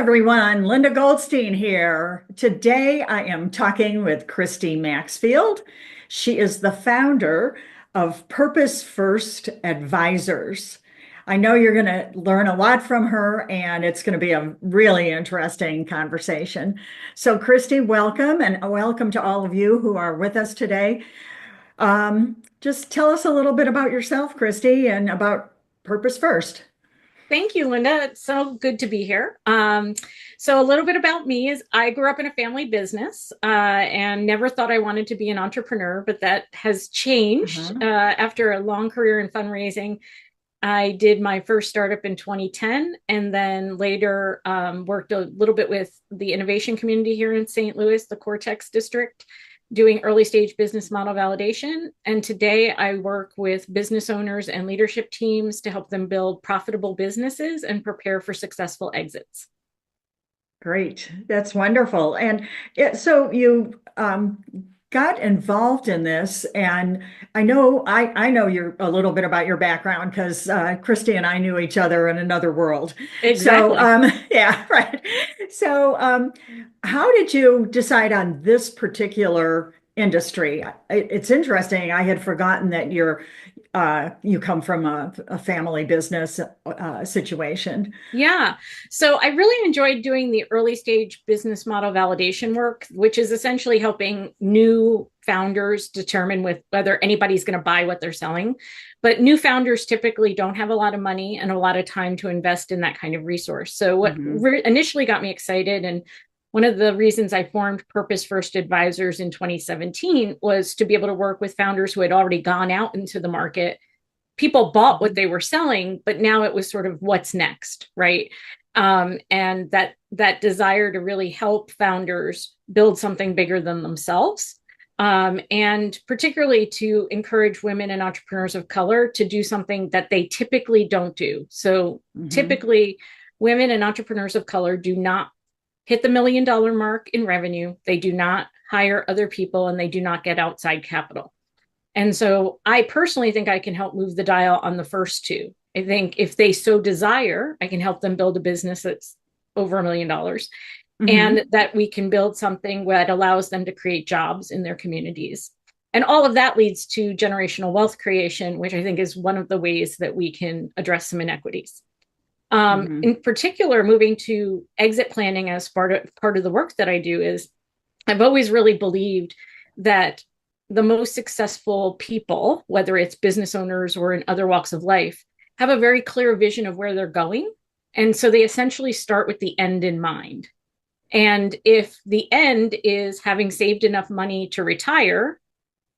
everyone. Linda Goldstein here. Today I am talking with Christy Maxfield. She is the founder of Purpose First Advisors. I know you're going to learn a lot from her, and it's going to be a really interesting conversation. So, Christy, welcome, and welcome to all of you who are with us today. Just tell us a little bit about yourself, Christy, and about Purpose First. Thank you, Linda. It's so good to be here. So a little bit about me is I grew up in a family business and never thought I wanted to be an entrepreneur, but that has changed Uh-huh. after a long career in fundraising. I did my first startup in 2010 and then later worked a little bit with the innovation community here in St. Louis, the Cortex district, doing early stage business model validation. And today I work with business owners and leadership teams to help them build profitable businesses and prepare for successful exits. Great. That's wonderful. And so you got involved in this, and I know you're a little bit about your background because Christy and I knew each other in another world. So Exactly. yeah, right. So how did you decide on this particular industry? It's interesting. I had forgotten that you come from a family business situation. Yeah. So I really enjoyed doing the early stage business model validation work, which is essentially helping new founders determine whether anybody's going to buy what they're selling. But new founders typically don't have a lot of money and a lot of time to invest in that kind of resource. So what Hmm. initially got me excited, and one of the reasons I formed Purpose First Advisors in 2017 was to be able to work with founders who had already gone out into the market. People bought what they were selling, but now it was sort of what's next, right? And that desire to really help founders build something bigger than themselves, and particularly to encourage women and entrepreneurs of color to do something that they typically don't do. So Hmm. typically, women and entrepreneurs of color do not hit the $1 million mark in revenue. They do not hire other people, and they do not get outside capital. And so I personally think I can help move the dial on the first two. I think if they so desire, I can help them build a business that's over $1 million, and Hmm. that we can build something that allows them to create jobs in their communities. And all of that leads to generational wealth creation, which I think is one of the ways that we can address some inequities. Hmm. In particular, moving to exit planning as part of the work that I do is I've always really believed that the most successful people, whether it's business owners or in other walks of life, have a very clear vision of where they're going. And so they essentially start with the end in mind. And if the end is having saved enough money to retire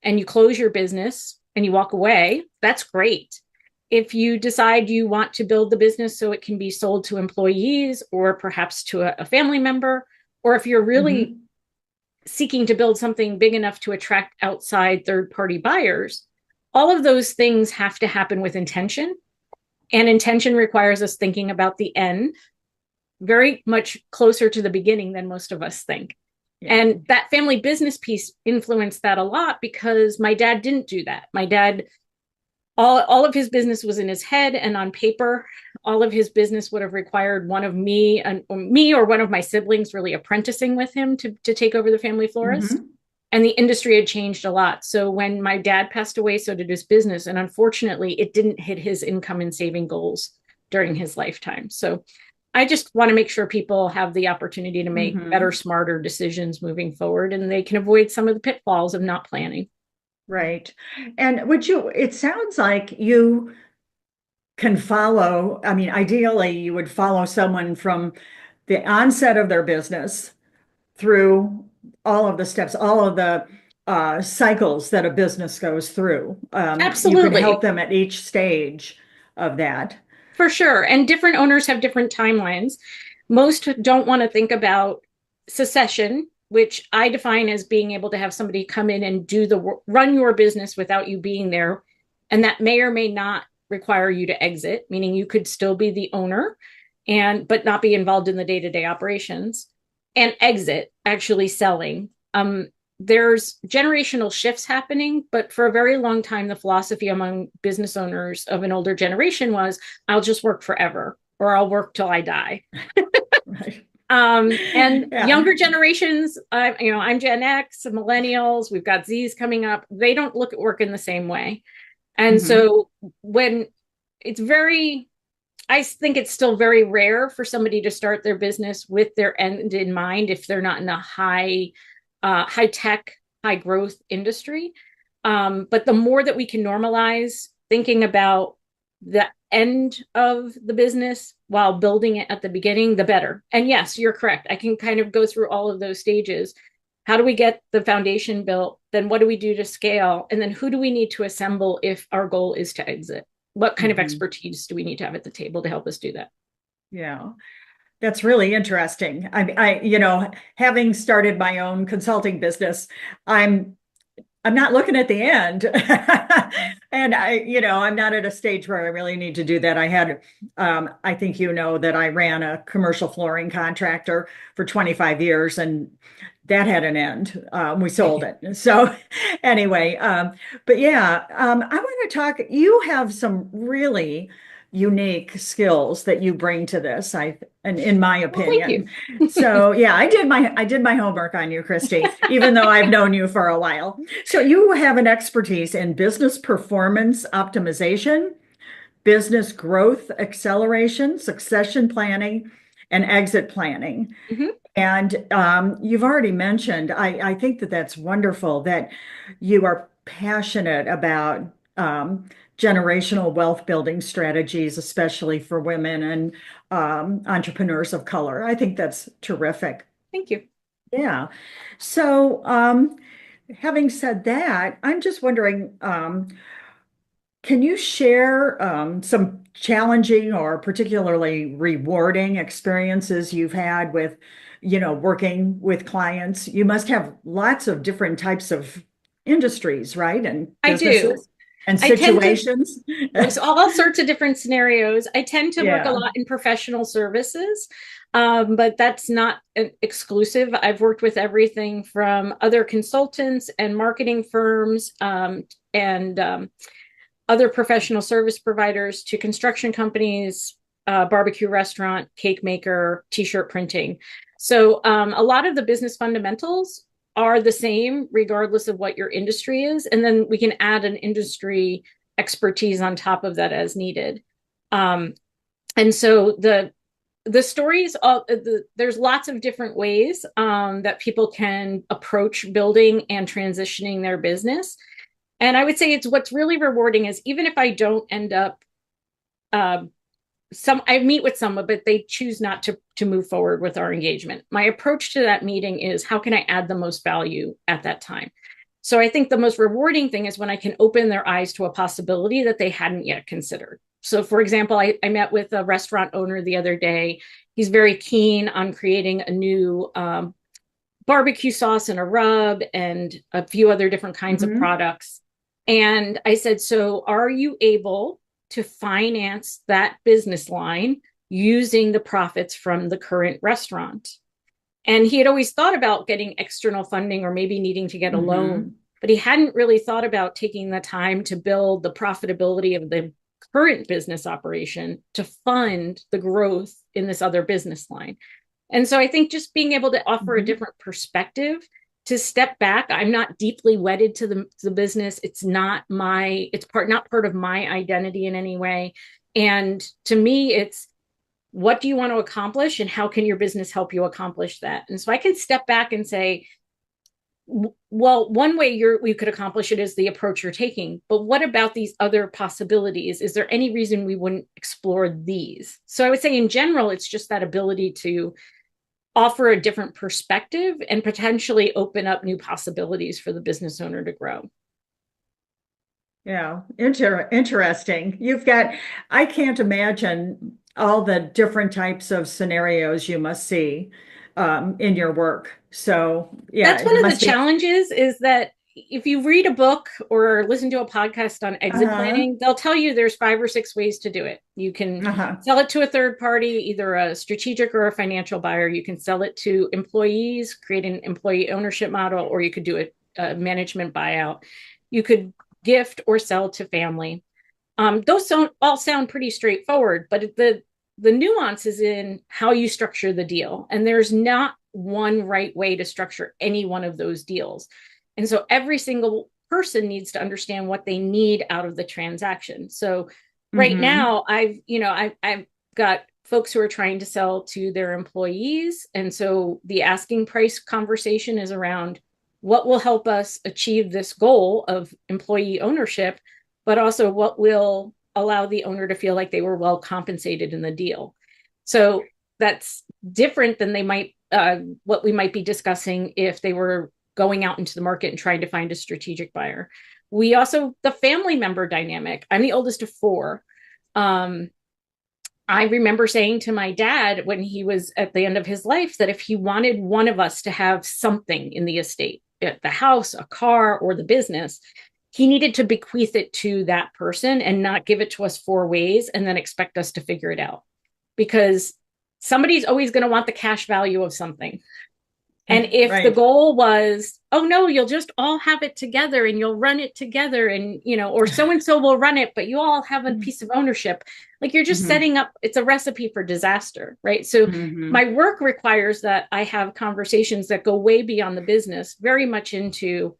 and you close your business and you walk away, that's great. If you decide you want to build the business so it can be sold to employees or perhaps to a family member, or if you're really Hmm. seeking to build something big enough to attract outside third party buyers, all of those things have to happen with intention. And intention requires us thinking about the end very much closer to the beginning than most of us think. Yeah. And that family business piece influenced that a lot because my dad didn't do that. My dad, all of his business was in his head and on paper. All of his business would have required one of me and me or one of my siblings really apprenticing with him to take over the family florist. Hmm. And the industry had changed a lot. So when my dad passed away, so did his business. And unfortunately, it didn't hit his income and saving goals during his lifetime. So I just want to make sure people have the opportunity to make better, Hmm. smarter decisions moving forward, and they can avoid some of the pitfalls of not planning. Right. And it sounds like you can follow, I mean, ideally, you would follow someone from the onset of their business through all of the steps, all of the cycles that a business goes through. You could help Absolutely. them at each stage of that. For sure. And different owners have different timelines. Most don't want to think about secession, which I define as being able to have somebody come in and run your business without you being there. And that may or may not require you to exit, meaning you could still be the owner and but not be involved in the day-to-day operations, and exit actually selling. There's generational shifts happening, but for a very long time, the philosophy among business owners of an older generation was I'll just work forever or I'll work till I die. Right. And Yeah. younger generations, I'm Gen X, millennials, we've got Z's coming up. They don't look at work in the same way. And Hmm. so when it's very, I think it's still very rare for somebody to start their business with their end in mind if they're not in a high tech, high growth industry. But the more that we can normalize thinking about the end of the business while building it at the beginning, the better. And yes, you're correct. I can kind of go through all of those stages. How do we get the foundation built? Then what do we do to scale? And then who do we need to assemble if our goal is to exit? What kind of Hmm. expertise do we need to have at the table to help us do that? Yeah. That's really interesting. Having started my own consulting business, I'm I'm not looking at the end. And I'm not at a stage where I really need to do that. I think that I ran a commercial flooring contractor for 25 years and that had an end. We sold it. So anyway, but yeah, I want to talk, you have some really unique skills that you bring to this, and in my Well, thank opinion. you. So yeah, I did my homework on you, Christy, even though I've known you for a while. So you have an expertise in business performance optimization, business growth acceleration, succession planning, and exit planning. Mhm. And you've already mentioned, I think that that's wonderful that you are passionate about generational wealth building strategies, especially for women and entrepreneurs of color. I think that's terrific. Thank you. Yeah. So, having said that, I'm just wondering, can you share some challenging or particularly rewarding experiences you've had with, working with clients? You must have lots of different types of industries, right? And I do. businesses and I tend to situations. There's all sorts of different scenarios. I tend to work a Yeah. lot in professional services, but that's not exclusive. I've worked with everything from other consultants and marketing firms and other professional service providers to construction companies, barbecue restaurant, cake maker, t-shirt printing. So a lot of the business fundamentals are the same regardless of what your industry is. And then we can add an industry expertise on top of that as needed. Um, and so the stories, there's lots of different ways that people can approach building and transitioning their business. And I would say it's what's really rewarding is even if I don't end up uh, I meet with someone, but they choose not to move forward with our engagement. My approach to that meeting is how can I add the most value at that time? So I think the most rewarding thing is when I can open their eyes to a possibility that they hadn't yet considered. So, for example, I met with a restaurant owner the other day. He's very keen on creating a new barbecue sauce and a rub and a few other different kinds of Hmm. products. And I said, so are you able to finance that business line using the profits from the current restaurant? And he had always thought about getting external funding or maybe needing to get a loan, Hmm. but he hadn't really thought about taking the time to build the profitability of the current business operation to fund the growth in this other business line. And so I think just being able to offer a Hmm. different perspective, to step back. I'm not deeply wedded to the business. It's not part of my identity in any way. And to me, it's what do you want to accomplish and how can your business help you accomplish that? And so I can step back and say, well, one way we could accomplish it is the approach you're taking, but what about these other possibilities? Is there any reason we wouldn't explore these? So I would say in general, it's just that ability to offer a different perspective and potentially open up new possibilities for the business owner to grow. Yeah, interesting. I can't imagine all the different types of scenarios you must see in your work. So, yeah, That's it one of the must be. challenges is that if you read a book or listen to a podcast on exit Uh-huh. planning, they'll tell you there's 5 or 6 ways to do it. You can Uh-huh. sell it to a third party, either a strategic or a financial buyer. You can sell it to employees, create an employee ownership model, or you could do a management buyout. You could gift or sell to family. Those all sound pretty straightforward, but the nuance is in how you structure the deal. And there's not one right way to structure any one of those deals. And so every single person needs to understand what they need out of the transaction. So right Mm-hmm. now, I've got folks who are trying to sell to their employees. And so the asking price conversation is around what will help us achieve this goal of employee ownership, but also what will allow the owner to feel like they were well compensated in the deal. So that's different than they might what we might be discussing if they were going out into the market and trying to find a strategic buyer. We also, the family member dynamic. I'm the oldest of four. Um, I remember saying to my dad when he was at the end of his life that if he wanted one of us to have something in the estate, the house, a car, or the business, he needed to bequeath it to that person and not give it to us four ways and then expect us to figure it out. Because somebody's always going to want the cash value of something. And if the Right. goal was, oh no, you'll just all have it together and you'll run it together and, or so and so will run it, but you all have a piece of ownership, like you're just Mm-hmm. setting up, it's a recipe for disaster, right? So Mm-hmm. my work requires that I have conversations that go way beyond the business, very much into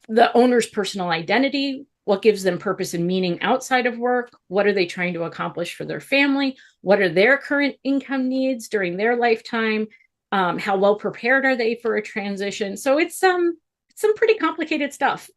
the owner's personal identity, what gives them purpose and meaning outside of work, what are they trying to accomplish for their family, what are their current income needs during their lifetime, how well prepared are they for a transition. So it's some pretty complicated stuff.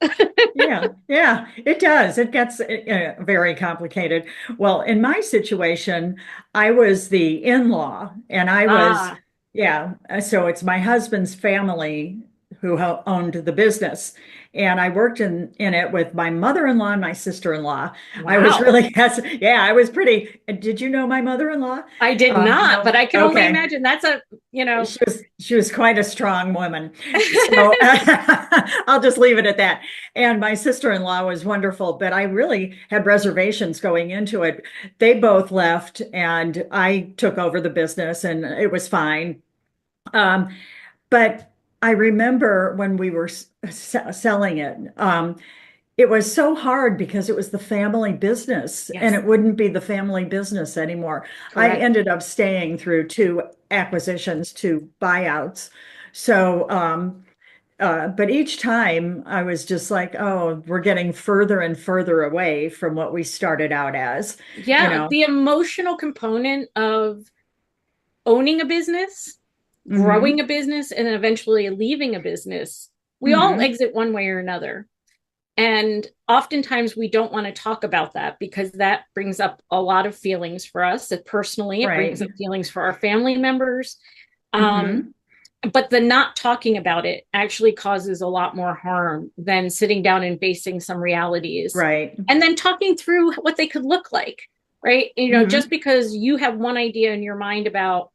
Yeah, yeah, it does. It gets very complicated. Well, in my situation, I was the in-law, and I was, Ah, yeah, so it's my husband's family who owned the business. And I worked in it with my mother-in-law and my sister-in-law. I was wow. really, yeah, I was pretty. Did you know my mother-in-law? I did not, but No. I can only Okay. imagine that's a, you know, She was quite a strong woman. So I'll just leave it at that. And my sister-in-law was wonderful, but I really had reservations going into it. They both left and I took over the business and it was fine. Um, but I remember when we were selling it, it was so hard because it was the family business and yes, it wouldn't be the family business anymore. I correct. ended up staying through two acquisitions, two buyouts. So, but each time I was just like, oh, we're getting further and further away from what we started out as, you Yeah, know. the emotional component of owning a business, growing Hmm. a business, and then eventually leaving a business, we all Hmm. exit one way or another. And oftentimes we don't want to talk about that because that brings up a lot of feelings for us. Personally, it brings Right. up feelings for our family members. Um, Hmm. but the not talking about it actually causes a lot more harm than sitting down and facing some realities Right. and then talking through what they could look like, right? Just Hmm. because you have one idea in your mind about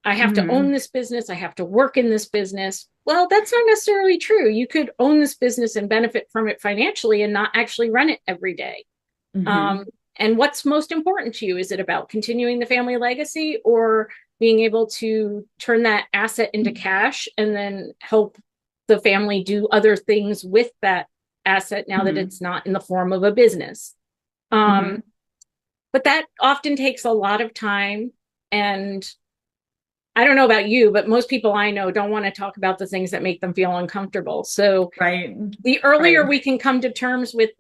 I have to own Hmm. this business, I have to work in this business. Well, that's not necessarily true. You could own this business and benefit from it financially and not actually run it every day. Hmm. Um, and what's most important to you? Is it about continuing the family legacy or being able to turn that asset into cash and then help the family do other things with that asset now that Hmm. it's not in the form of a business? Um, Hmm. but that often takes a lot of time. And I don't know about you, but most people I know don't want to talk about the things that make them feel uncomfortable. So Right. the earlier Right. we can come to terms with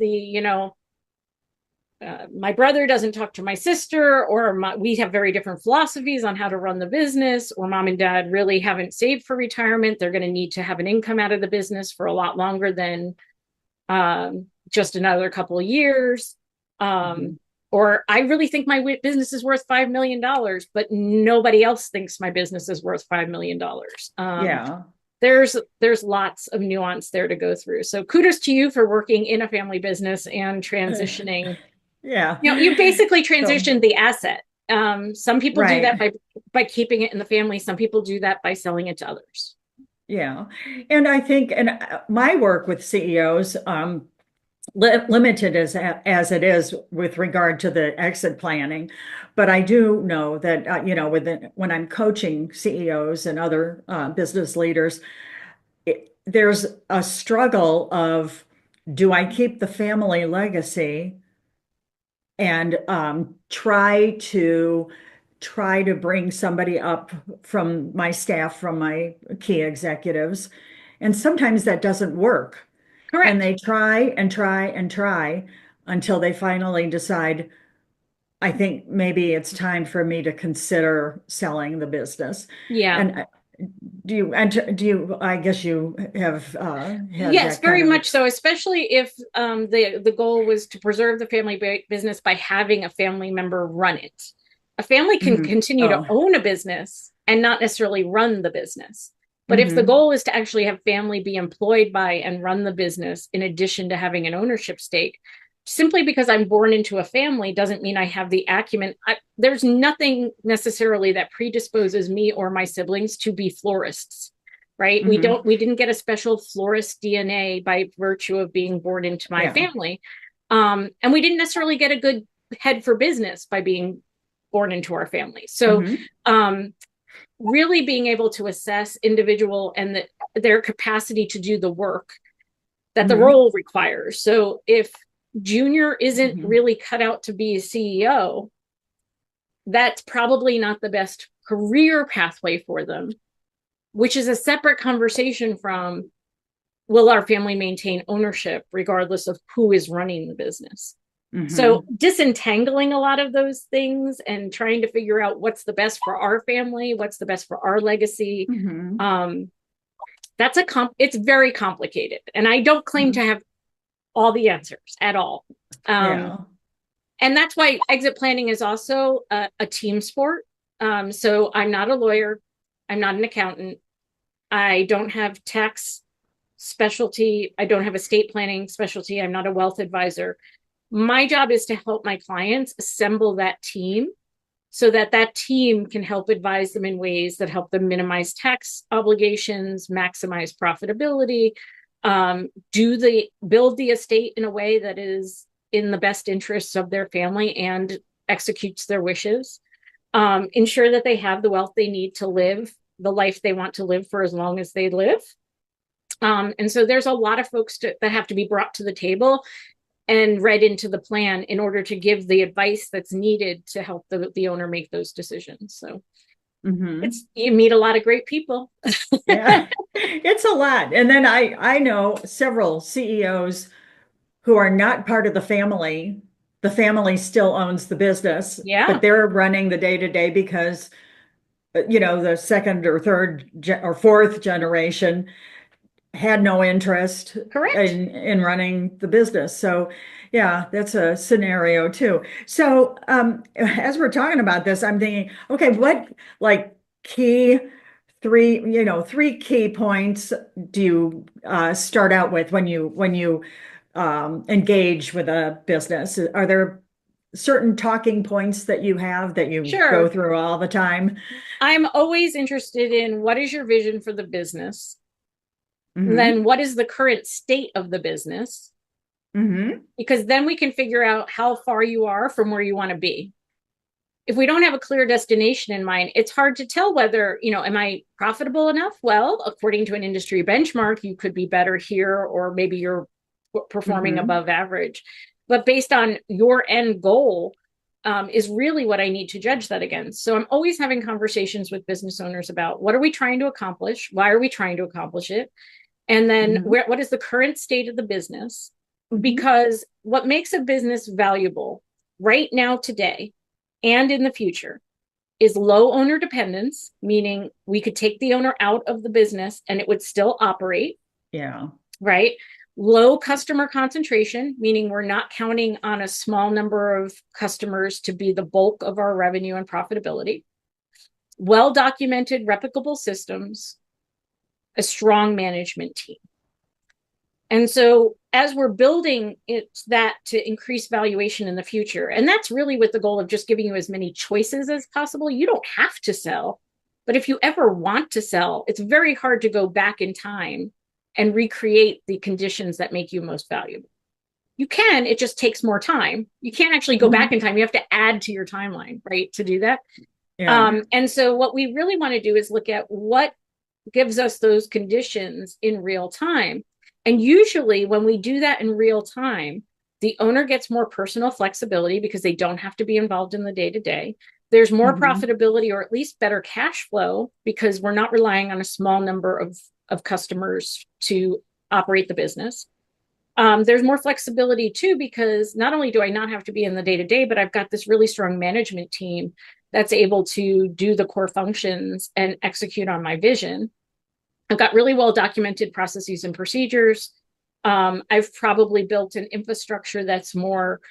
my brother doesn't talk to my sister, or we have very different philosophies on how to run the business, or mom and dad really haven't saved for retirement. They're going to need to have an income out of the business for a lot longer than just another couple of years. Mhm. Um, or I really think my business is worth $5 million, but nobody else thinks my business is worth $5 million. Yeah. There's lots of nuance there to go through. So kudos to you for working in a family business and Uh, transitioning. Yeah. You basically So, transitioned the asset. Some people do that right. by keeping it in the family. Some people do that by selling it to others. Yeah. And I think, and my work with CEOs, limited as it is with regard to the exit planning, but I do know that, when I'm coaching CEOs and other business leaders, there's a struggle of, do I keep the family legacy and try to bring somebody up from my staff, from my key executives. And sometimes that doesn't work. And Correct. they try and try and try until they finally decide, I think maybe it's time for me to consider selling the business. Yeah. And I guess you have had Yes, that kind very of much ex so, especially if the goal was to preserve the family business by having a family member run it. A family can Mhm. continue to Oh, own a business and not necessarily run the business. But if the hmm. goal is to actually have family be employed by and run the business in addition to having an ownership stake, simply because I'm born into a family doesn't mean I have the acumen. There's nothing necessarily that predisposes me or my siblings to be florists, right? Hmm. We didn't get a special florist DNA by virtue of being born into my Yeah. family. And we didn't necessarily get a good head for business by being born into our family. So Hmm. um, really being able to assess individual and their capacity to do the work that the Hmm. role requires. So if Junior isn't Hmm. really cut out to be a CEO, that's probably not the best career pathway for them, which is a separate conversation from, will our family maintain ownership regardless of who is running the business? So Hmm. disentangling a lot of those things and trying to figure out what's the best for our family, what's the best for our legacy. Hmm. Um, it's very complicated. And I don't claim to Hmm. have all the answers at all. Um, Yeah. and that's why exit planning is also a team sport. So I'm not a lawyer. I'm not an accountant. I don't have tax specialty. I don't have estate planning specialty. I'm not a wealth advisor. My job is to help my clients assemble that team so that that team can help advise them in ways that help them minimize tax obligations, maximize profitability, build the estate in a way that is in the best interests of their family and executes their wishes, ensure that they have the wealth they need to live the life they want to live for as long as they live. And so there's a lot of folks that have to be brought to the table and read into the plan in order to give the advice that's needed to help the owner make those decisions. So Hmm. you meet a lot of great people. Yeah. It's a lot. And then I know several CEOs who are not part of the family. The family still owns the business, but Yeah, they're running the day to day because, the second or third or fourth generation had no interest correct. in running the business. So yeah, that's a scenario too. So as we're talking about this, I'm thinking, okay, what like key three key points do you start out with when you engage with a business? Are there certain talking points that you have that you go Sure. through all the time? I'm always interested in what is your vision for the business? Hmm. Then what is the current state of the business? Hmm. Because then we can figure out how far you are from where you want to be. If we don't have a clear destination in mind, it's hard to tell whether, am I profitable enough? Well, according to an industry benchmark, you could be better here, or maybe you're performing Hmm. above average. But based on your end goal, is really what I need to judge that against. So I'm always having conversations with business owners about what are we trying to accomplish? Why are we trying to accomplish it? And then Hmm. what is the current state of the business? Hmm. Because what makes a business valuable right now, today, and in the future is low owner dependence, meaning we could take the owner out of the business and it would still operate, Yeah. right? Low customer concentration, meaning we're not counting on a small number of customers to be the bulk of our revenue and profitability. Well documented, replicable systems, a strong management team. And so as we're building that to increase valuation in the future, and that's really with the goal of just giving you as many choices as possible. You don't have to sell, but if you ever want to sell, it's very hard to go back in time and recreate the conditions that make you most valuable. You can, it just takes more time. You can't actually go back Hmm. in time. You have to add to your timeline, right, to do that. Yeah. And so what we really want to do is look at what gives us those conditions in real time. And usually when we do that in real time, The owner gets more personal flexibility because they don't have to be involved in the day-to-day. There's more profitability, or at least better cash flow, because we're not relying on a small number of customers to operate the business. There's more flexibility too, because not only do I not have to be in the day-to-day, but I've got this really strong management team that's able to do the core functions and execute on my vision. I've got really well documented processes and procedures. I've probably built an infrastructure that's more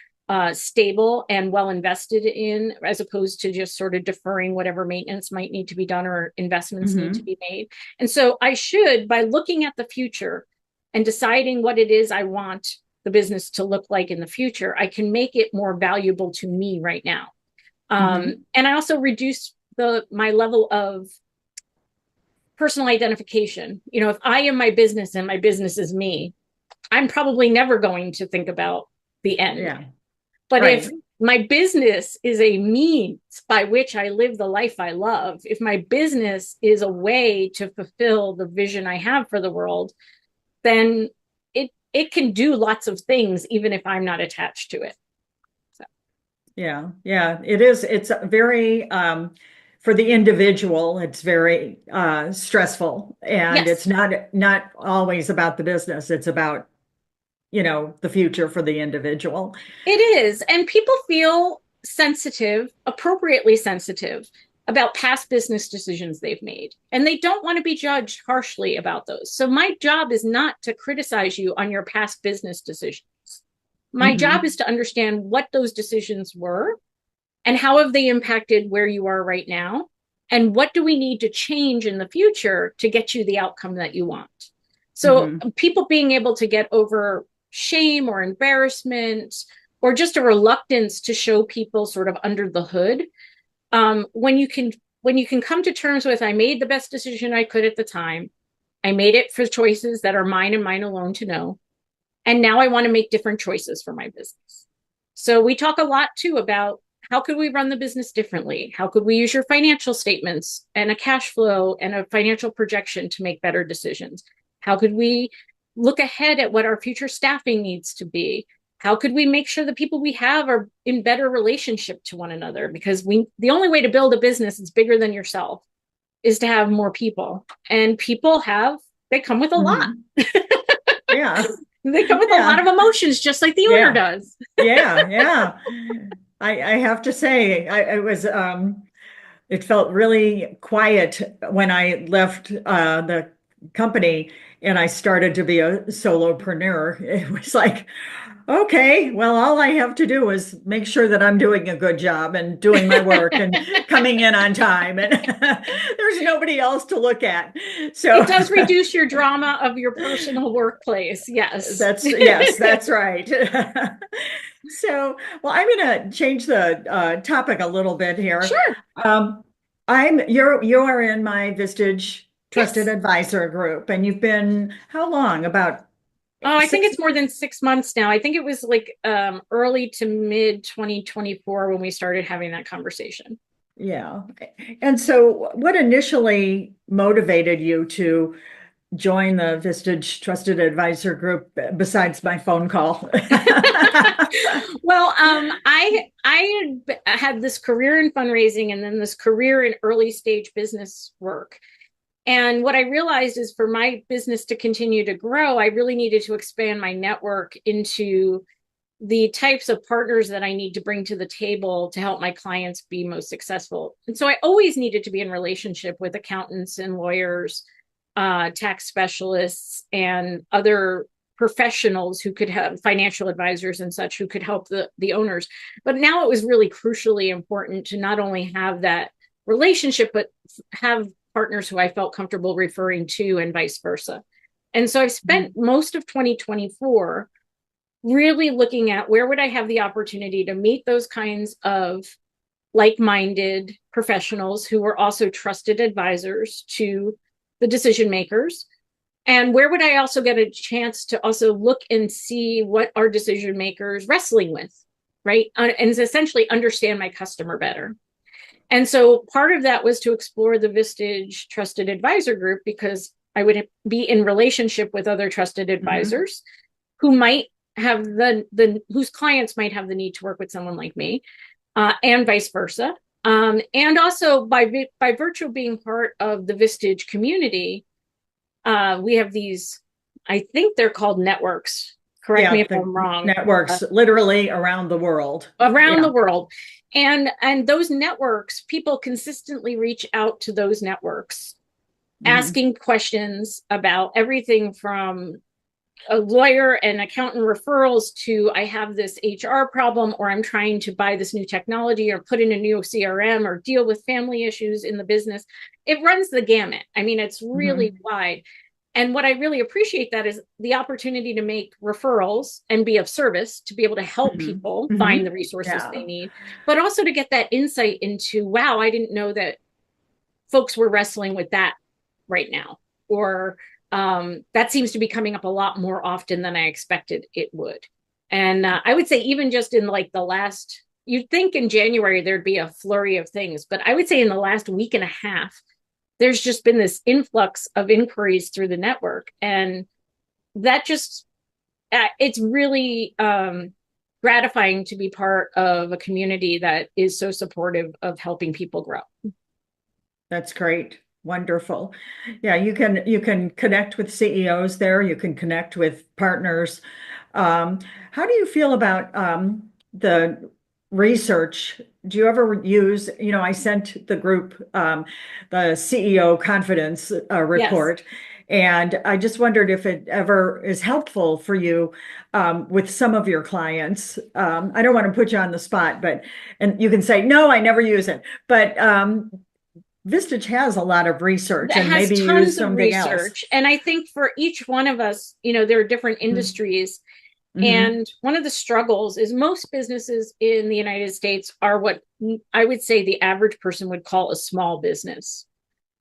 stable and well invested in, as opposed to just sort of deferring whatever maintenance might need to be done or investments need to be made. And so I should, by looking at the future and deciding what it is I want the business to look like in the future, I can make it more valuable to me right now. And I also reduce my level of personal identification. You know, if I am my business and my business is me, I'm probably never going to think about the end. Yeah. But if my business is a means by which I live the life I love, if my business is a way to fulfill the vision I have for the world, then it can do lots of things, even if I'm not attached to it. So. Yeah, it is. It's very, for the individual, it's very stressful, and it's not always about the business. It's about, the future for the individual. It is. And people feel sensitive, appropriately sensitive, about past business decisions they've made. And they don't want to be judged harshly about those. So my job is not to criticize you on your past business decisions. My job is to understand what those decisions were and how have they impacted where you are right now, and what do we need to change in the future to get you the outcome that you want. So people being able to get over shame or embarrassment or just a reluctance to show people sort of under the hood, when you can come to terms with, I made the best decision I could at the time, I made it for choices that are mine and mine alone to know, and now I want to make different choices for my business. So we talk a lot too about how could we run the business differently? How could we use your financial statements and a cash flow and a financial projection to make better decisions? How could we look ahead at what our future staffing needs to be? How could we make sure the people we have are in better relationship to one another? Because the only way to build a business that's bigger than yourself is to have more people. And people they come with a lot. Yeah. They come with a lot of emotions, just like the owner does. Yeah. I have to say, it felt really quiet when I left the company and I started to be a solopreneur. It was like, okay, well, all I have to do is make sure that I'm doing a good job and doing my work and coming in on time, and there's nobody else to look at. So it does reduce your drama of your personal workplace. Yes. That's right. So, well, I'm going to change the topic a little bit here. Sure. You are in my Vistage Trusted Advisor group, and you've been how long? About I think it's more than 6 months now. I think it was like early to mid 2024 when we started having that conversation. Yeah. And so what initially motivated you to join the Vistage Trusted Advisor group besides my phone call? Well, I had this career in fundraising and then this career in early stage business work. And what I realized is for my business to continue to grow, I really needed to expand my network into the types of partners that I need to bring to the table to help my clients be most successful. And so I always needed to be in relationship with accountants and lawyers, tax specialists, and other professionals who could have financial advisors and such who could help the owners. But now it was really crucially important to not only have that relationship, but have partners who I felt comfortable referring to and vice versa. And so I've spent most of 2024 really looking at where would I have the opportunity to meet those kinds of like-minded professionals who were also trusted advisors to the decision makers. And where would I also get a chance to also look and see what our decision makers wrestling with, right? And essentially understand my customer better. And so part of that was to explore the Vistage Trusted Advisor group, because I would be in relationship with other trusted advisors who might have the whose clients might have the need to work with someone like me, and vice versa. And also by virtue of being part of the Vistage community, we have these, I think they're called networks. Correct me Yeah, if the I'm wrong. networks literally around the world. Around Yeah. the world. And those networks, people consistently reach out to those networks, Mhm. asking questions about everything from a lawyer and accountant referrals to I have this HR problem, or I'm trying to buy this new technology or put in a new CRM or deal with family issues in the business. It runs the gamut. I mean, it's really Mhm. wide. And what I really appreciate that is the opportunity to make referrals and be of service to be able to help Mhm. people find the Mhm. resources they Yeah. need, but also to get that insight into, wow, I didn't know that folks were wrestling with that right now, or that seems to be coming up a lot more often than I expected it would. And I would say even just in like the last, you'd think in January there'd be a flurry of things, but I would say in the last week and a half, there's just been this influx of inquiries through the network. And that just, it's really gratifying to be part of a community that is so supportive of helping people grow. That's great. Wonderful. Yeah, you can connect with CEOs there. You can connect with partners. Um, how do you feel about the research? Do you ever use, I sent the group the CEO confidence Yes. report, and I just wondered if it ever is helpful for you with some of your clients. I don't want to put you on the spot, and you can say, no, I never use it. But Vistage has a lot of research That and has maybe use tons of something else. research. And I think for each one of us, there are different industries. Mm-hmm. And one of the struggles is most businesses in the United States are what I would say the average person would call a small business.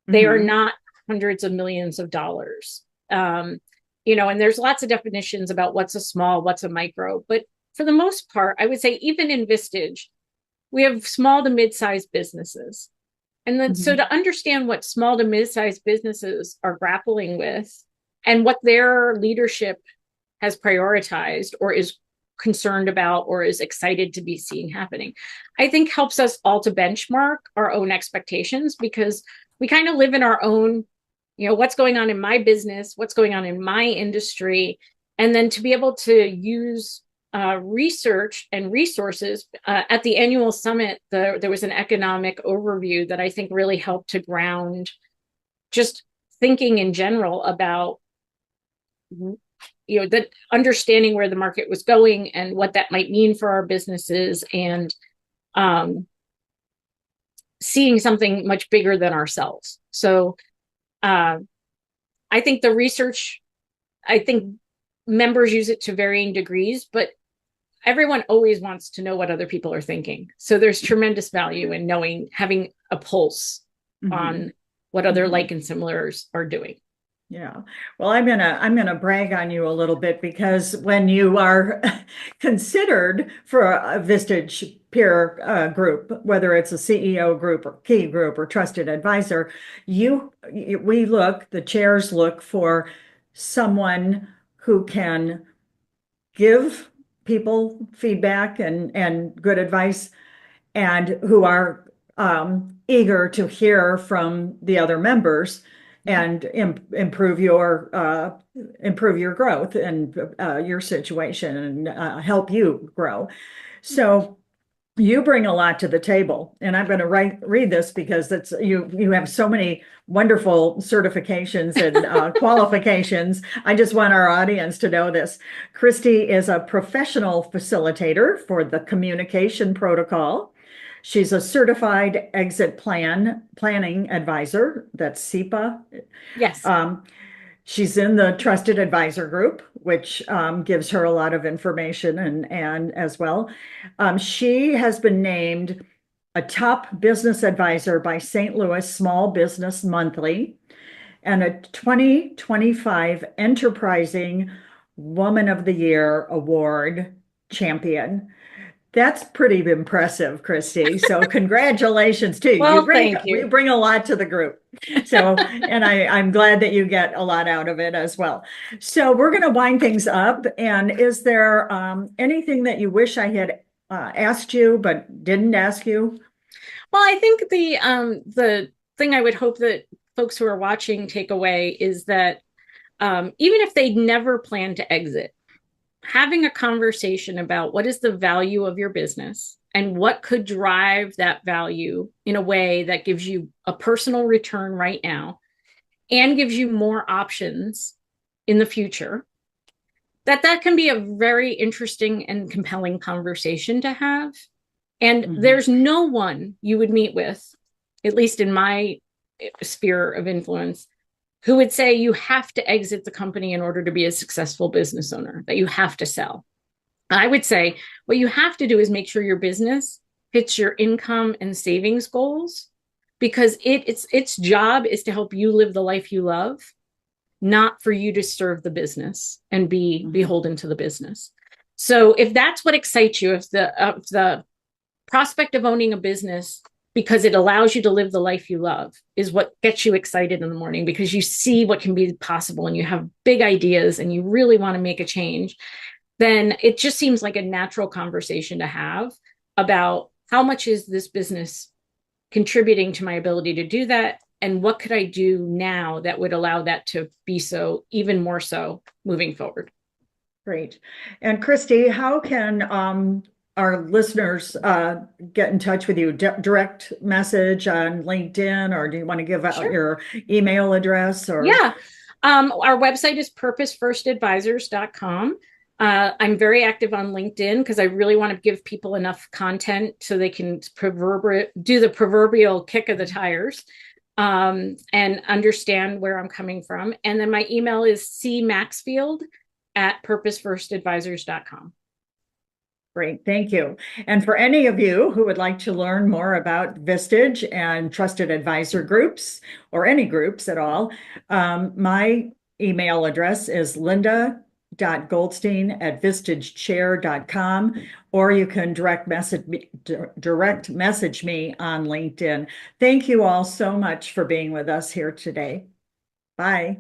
They are Mm-hmm. not hundreds of millions of dollars. And there's lots of definitions about what's a small, what's a micro. But for the most part, I would say even in Vistage, we have small to mid-sized businesses. And then, so Mm-hmm. to understand what small to mid-sized businesses are grappling with and what their leadership has prioritized or is concerned about or is excited to be seeing happening, I think helps us all to benchmark our own expectations, because we kind of live in our own, what's going on in my business, what's going on in my industry, and then to be able to use research and resources. At the annual summit, there was an economic overview that I think really helped to ground just thinking in general about that understanding where the market was going and what that might mean for our businesses, and um, seeing something much bigger than ourselves. So uh, I think the research, I think members use it to varying degrees, but everyone always wants to know what other people are thinking. So there's tremendous value in knowing, having a pulse Mm-hmm. on what other Mm-hmm. like and similars are doing. Yeah. Well, I'm gonna brag on you a little bit because when you are considered for a Vistage peer group, whether it's a CEO group or key group or trusted advisor, the chairs look for someone who can give people feedback and good advice and who are eager to hear from the other members and improve your growth and your situation and help you grow. So you bring a lot to the table, and I'm going to read this because that's you have so many wonderful certifications and qualifications. I just want our audience to know this. Christy is a professional facilitator for the communication protocol. She's a certified exit planning advisor. That's SEPA. Yes. Um, She's in the trusted advisor group, which gives her a lot of information and as well. She has been named a top business advisor by St. Louis Small Business Monthly and a 2025 Enterprising Woman of the Year Award champion. That's pretty impressive, Christy. So congratulations too. Well, thank You you. bring a lot to the group. So, and I'm glad that you get a lot out of it as well. So we're going to wind things up. And is there anything that you wish I had asked you but didn't ask you? Well, I think the thing I would hope that folks who are watching take away is that even if they never plan to exit, having a conversation about what is the value of your business and what could drive that value in a way that gives you a personal return right now and gives you more options in the future, that can be a very interesting and compelling conversation to have. And Mhm. there's no one you would meet with, at least in my sphere of influence, who would say you have to exit the company in order to be a successful business owner, that you have to sell. I would say what you have to do is make sure your business hits your income and savings goals, because its job is to help you live the life you love, not for you to serve the business and be Mhm. beholden to the business. So if that's what excites you, if the prospect of owning a business because it allows you to live the life you love is what gets you excited in the morning, because you see what can be possible and you have big ideas and you really want to make a change, then it just seems like a natural conversation to have about how much is this business contributing to my ability to do that, and what could I do now that would allow that to be so, even more so moving forward. Great. And Christy, how can our listeners get in touch with you? Direct message on LinkedIn, or do you want to give out Sure. your email address or? Yeah. Our website is purposefirstadvisors.com. I'm very active on LinkedIn because I really want to give people enough content so they can do the proverbial kick of the tires, and understand where I'm coming from. And then my email is cmaxfield@purposefirstadvisors.com. Great, thank you. And for any of you who would like to learn more about Vistage and trusted advisor groups, or any groups at all, my email address is linda.goldstein@vistagechair.com, or you can direct message me on LinkedIn. Thank you all so much for being with us here today. Bye.